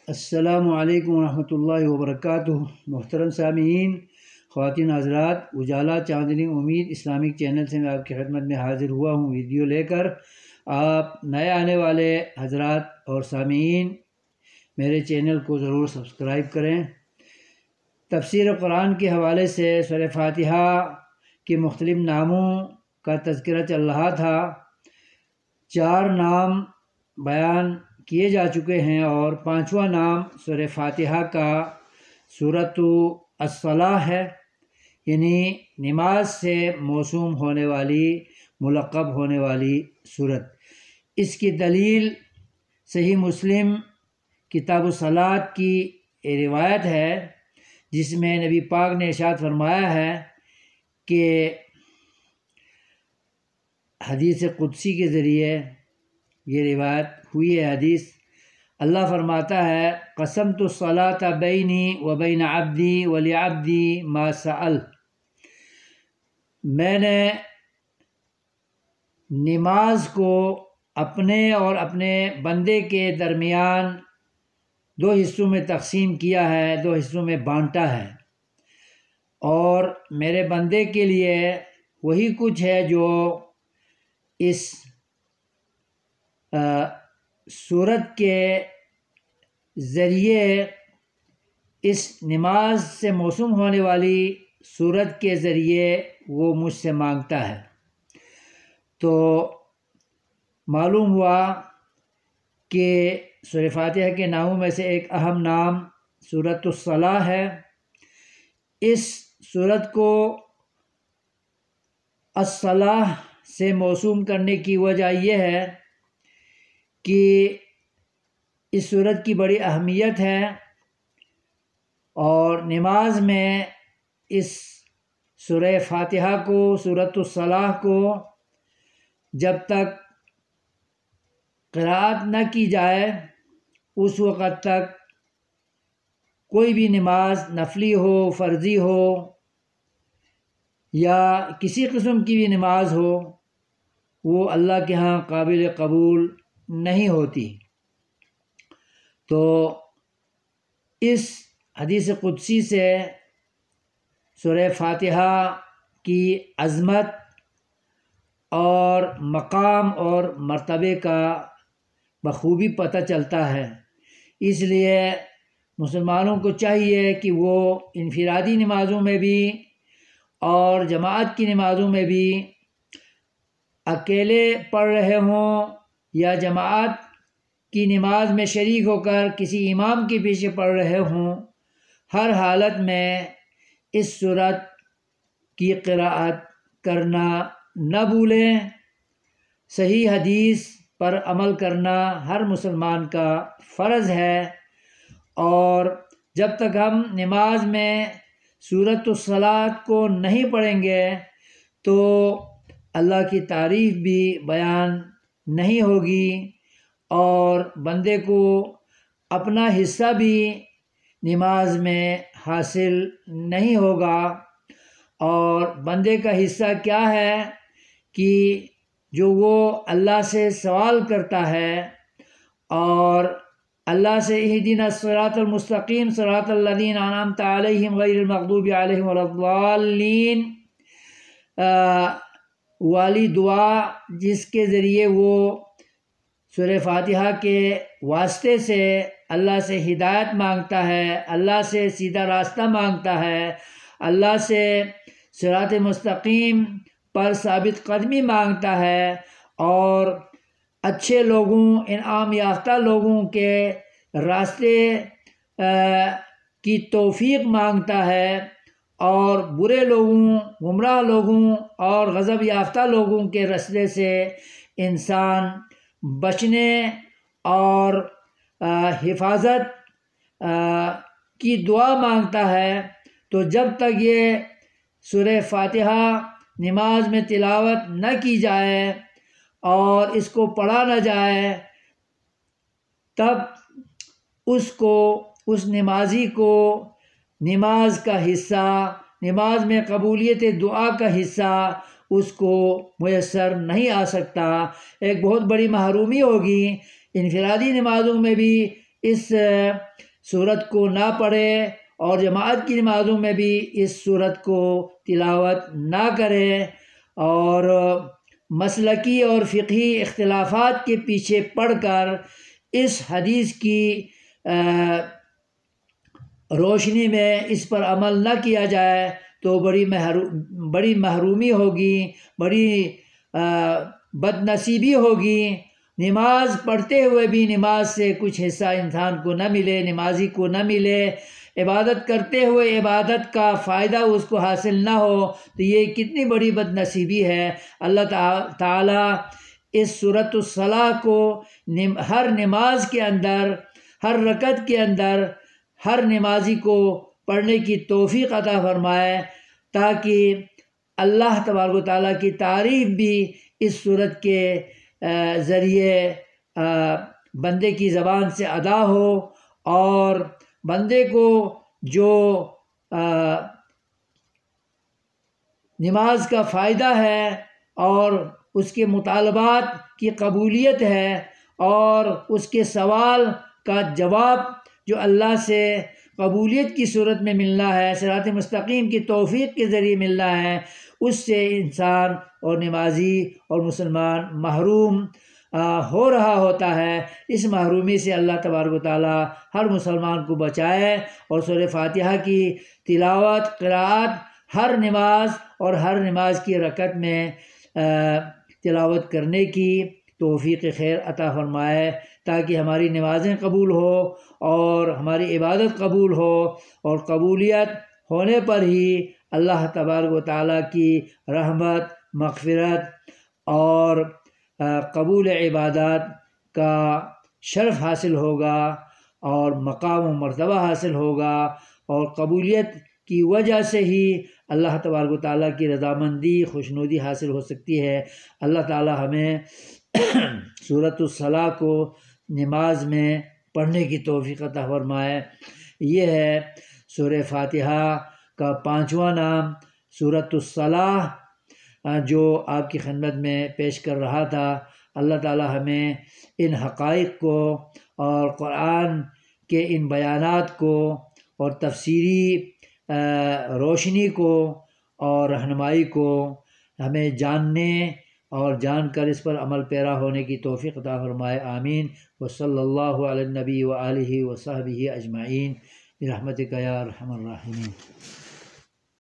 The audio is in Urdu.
السلام علیکم ورحمۃ اللہ وبرکاتہ۔ محترم سامعین، خواتین حضرات، اجالا چاندنی امید اسلامک چینل سے میں آپ کی خدمت میں حاضر ہوا ہوں ویڈیو لے کر۔ آپ نئے آنے والے حضرات اور سامعین میرے چینل کو ضرور سبسکرائب کریں۔ تفسیر قرآن کے حوالے سے سورہ فاتحہ کے مختلف ناموں کا تذکرہ چل رہا تھا۔ 4 نام بیان کیے جا چکے ہیں اور 5واں نام سورہ فاتحہ کا سورۃ الصلاح ہے، یعنی نماز سے موسوم ہونے والی، ملقب ہونے والی سورت۔ اس کی دلیل صحیح مسلم کتاب الصلاۃ کی روایت ہے، جس میں نبی پاک نے ارشاد فرمایا ہے کہ حدیث قدسی کے ذریعے یہ روایت ہوئی ہے حدیث۔ اللہ فرماتا ہے، قسمت الصلاۃ بینی و بین عبدی ولعبدی ما سأل۔ میں نے نماز کو اپنے اور اپنے بندے کے درمیان 2 حصوں میں تقسیم کیا ہے، 2 حصوں میں بانٹا ہے، اور میرے بندے کے لیے وہی کچھ ہے جو اس سورت کے ذریعے، اس نماز سے موسوم ہونے والی سورت کے ذریعے وہ مجھ سے مانگتا ہے۔ تو معلوم ہوا کہ سورہ فاتحہ کے ناموں میں سے ایک اہم نام سورۃ الصلاح ہے۔ اس سورت کو الصلاح سے موسوم کرنے کی وجہ یہ ہے کہ اس سورت کی بڑی اہمیت ہے، اور نماز میں اس سورہ فاتحہ کو، سورۃ الصلاح کو جب تک قرأت نہ کی جائے اس وقت تک کوئی بھی نماز، نفلی ہو، فرضی ہو یا کسی قسم کی بھی نماز ہو، وہ اللہ کے ہاں قابل قبول نہیں ہوتی۔ تو اس حدیث قدسی سے سورہ فاتحہ کی عظمت اور مقام اور مرتبے کا بخوبی پتہ چلتا ہے۔ اس لیے مسلمانوں کو چاہیے کہ وہ انفرادی نمازوں میں بھی اور جماعت کی نمازوں میں بھی، اکیلے پڑھ رہے ہوں یا جماعت کی نماز میں شریک ہو کر کسی امام کے پیچھے پڑھ رہے ہوں، ہر حالت میں اس سورت کی قراءت کرنا نہ بھولیں۔ صحیح حدیث پر عمل کرنا ہر مسلمان کا فرض ہے، اور جب تک ہم نماز میں سورۃ الصلاۃ کو نہیں پڑھیں گے تو اللہ کی تعریف بھی بیان نہیں ہوگی، اور بندے کو اپنا حصہ بھی نماز میں حاصل نہیں ہوگا۔ اور بندے کا حصہ کیا ہے کہ جو وہ اللہ سے سوال کرتا ہے، اور اللہ سے اہدنا الصراط المستقیم صراط الذین انعمت علیہم غیر المغضوب علیہم ولا الضالین والی دعا، جس کے ذریعے وہ سورہ فاتحہ کے واسطے سے اللہ سے ہدایت مانگتا ہے، اللہ سے سیدھا راستہ مانگتا ہے، اللہ سے صراط مستقیم پر ثابت قدمی مانگتا ہے، اور اچھے لوگوں، انعام یافتہ لوگوں کے راستے کی توفیق مانگتا ہے، اور برے لوگوں، گمراہ لوگوں اور غضب یافتہ لوگوں کے رستے سے انسان بچنے اور حفاظت کی دعا مانگتا ہے۔ تو جب تک یہ سورہ فاتحہ نماز میں تلاوت نہ کی جائے اور اس کو پڑھا نہ جائے، تب اس نمازی کو نماز کا حصہ، نماز میں قبولیت دعا کا حصہ اس کو میسر نہیں آ سکتا۔ ایک بہت بڑی محرومی ہوگی۔ انفرادی نمازوں میں بھی اس سورت کو نہ پڑھے اور جماعت کی نمازوں میں بھی اس سورت کو تلاوت نہ کرے، اور مسلکی اور فقہی اختلافات کے پیچھے پڑھ کر اس حدیث کی روشنی میں اس پر عمل نہ کیا جائے تو بڑی محرومی ہوگی، بڑی بد نصیبی ہوگی۔ نماز پڑھتے ہوئے بھی نماز سے کچھ حصہ انسان کو نہ ملے، نمازی کو نہ ملے، عبادت کرتے ہوئے عبادت کا فائدہ اس کو حاصل نہ ہو، تو یہ کتنی بڑی بد نصیبی ہے۔ اللہ تعالیٰ اس سورۃ الصلاح کو ہر نماز کے اندر، ہر رکعت کے اندر ہر نمازی کو پڑھنے کی توفیق عطا فرمائے، تاکہ اللہ تبارک و تعالیٰ کی تعریف بھی اس سورت کے ذریعے بندے کی زبان سے ادا ہو، اور بندے کو جو نماز کا فائدہ ہے اور اس کے مطالبات کی قبولیت ہے اور اس کے سوال کا جواب جو اللہ سے قبولیت کی صورت میں ملنا ہے، صراط مستقیم کی توفیق کے ذریعے ملنا ہے، اس سے انسان اور نمازی اور مسلمان محروم ہو رہا ہوتا ہے۔ اس محرومی سے اللہ تبارک و تعالیٰ ہر مسلمان کو بچائے، اور سورہ فاتحہ کی تلاوت، قراءت ہر نماز اور ہر نماز کی رکعت میں تلاوت کرنے کی توفیق خیر عطا فرمائے، تاکہ ہماری نمازیں قبول ہو اور ہماری عبادت قبول ہو، اور قبولیت ہونے پر ہی اللہ تبارک و تعالیٰ کی رحمت، مغفرت اور قبول عبادات کا شرف حاصل ہوگا، اور مقام و مرتبہ حاصل ہوگا، اور قبولیت کی وجہ سے ہی اللہ تبارک و تعالیٰ کی رضامندی، خوشنودی حاصل ہو سکتی ہے۔ اللہ تعالیٰ ہمیں سورۃ الصلاح کو نماز میں پڑھنے کی توفیق عطا فرمائے۔ یہ ہے سورہ فاتحہ کا 5واں نام سورۃ الصلاح، جو آپ کی خدمت میں پیش کر رہا تھا۔ اللہ تعالیٰ ہمیں ان حقائق کو اور قرآن کے ان بیانات کو اور تفسیری روشنی کو اور رہنمائی کو ہمیں جاننے اور جان کر اس پر عمل پیرا ہونے کی توفیق عطا فرمائے، آمین۔ وصلی اللہ علی النبی وآلہ وصحبہ اجمعین برحمتک یا ارحم الراحمین۔